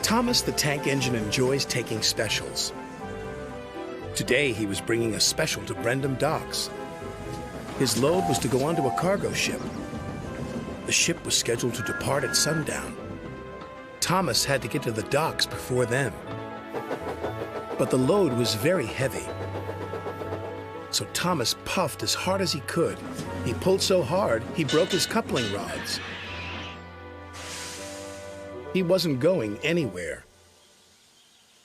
Thomas the Tank Engine enjoys taking specials. Today he was bringing a special to Brendam Docks. His load was to go onto a cargo ship. The ship was scheduled to depart at sundown. Thomas had to get to the docks before then. But the load was very heavy. So Thomas puffed as hard as he could. He pulled so hard, he broke his coupling rods. He wasn't going anywhere.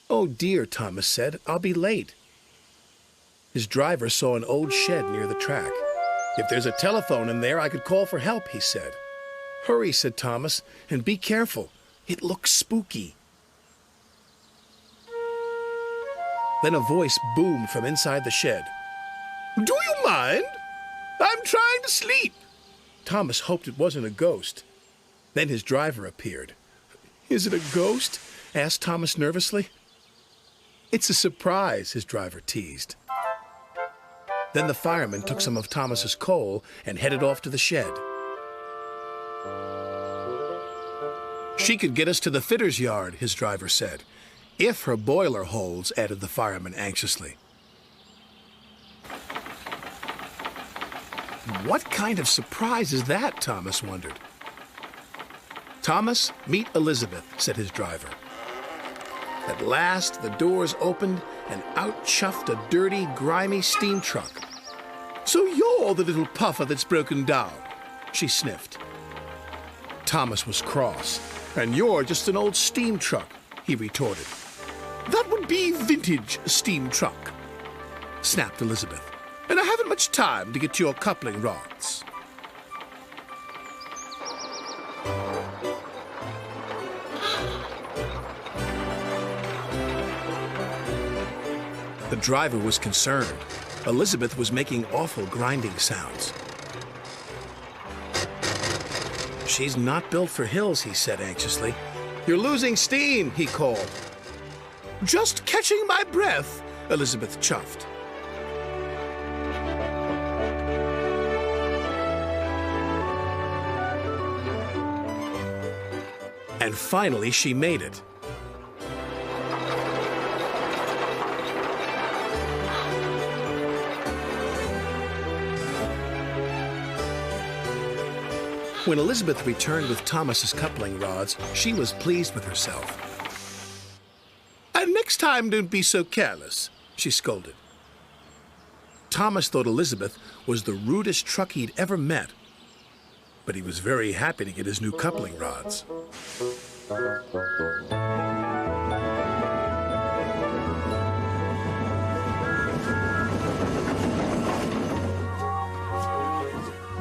"Oh dear," Thomas said, "I'll be late." His driver saw an old shed near the track. "If there's a telephone in there, I could call for help," he said. "Hurry," said Thomas, "and be careful. It looks spooky." Then a voice boomed from inside the shed. "Do you mind? I'm trying to sleep." Thomas hoped it wasn't a ghost. Then his driver appeared. "Is it a ghost?" asked Thomas nervously. "It's a surprise," his driver teased. Then the fireman took some of Thomas's coal and headed off to the shed. "She could get us to the fitter's yard," his driver said. "If her boiler holds," added the fireman anxiously. What kind of surprise is that, Thomas wondered. "Thomas, meet Elizabeth," said his driver. At last, the doors opened, and out chuffed a dirty, grimy steam truck. "So you're the little puffer that's broken down," she sniffed. Thomas was cross. "And you're just an old steam truck," he retorted. "That would be vintage steam truck," snapped Elizabeth. "And I haven't much time to get to your coupling rods." The driver was concerned. Elizabeth was making awful grinding sounds. "She's not built for hills," he said anxiously. "You're losing steam," he called. "Just catching my breath," Elizabeth chuffed. And finally she made it. When Elizabeth returned with Thomas's coupling rods, she was pleased with herself. "And next time, don't be so careless," she scolded. Thomas thought Elizabeth was the rudest truck he'd ever met, but he was very happy to get his new coupling rods.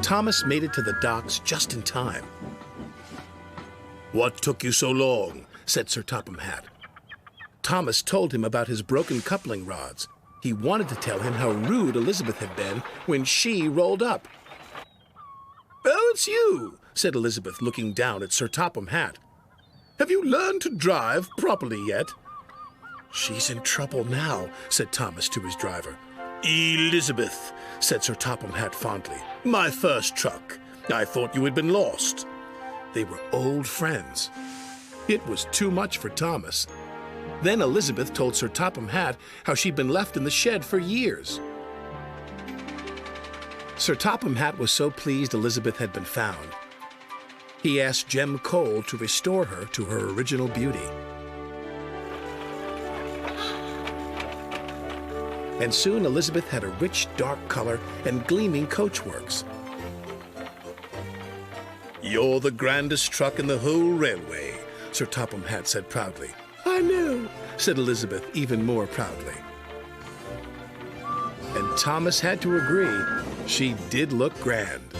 Thomas made it to the docks just in time. "What took you so long?" said Sir Topham Hatt. Thomas told him about his broken coupling rods. He wanted to tell him how rude Elizabeth had been when she rolled up. "Oh, it's you," said Elizabeth, looking down at Sir Topham Hatt. "Have you learned to drive properly yet?" "She's in trouble now," said Thomas to his driver. "Elizabeth," said Sir Topham Hatt fondly. "My first truck. I thought you had been lost." They were old friends. It was too much for Thomas. Then Elizabeth told Sir Topham Hatt how she'd been left in the shed for years. Sir Topham Hatt was so pleased Elizabeth had been found. He asked Jem Cole to restore her to her original beauty. And soon Elizabeth had a rich, dark color and gleaming coachworks. "You're the grandest truck in the whole railway," Sir Topham Hatt said proudly. "I know," said Elizabeth even more proudly. And Thomas had to agree. She did look grand.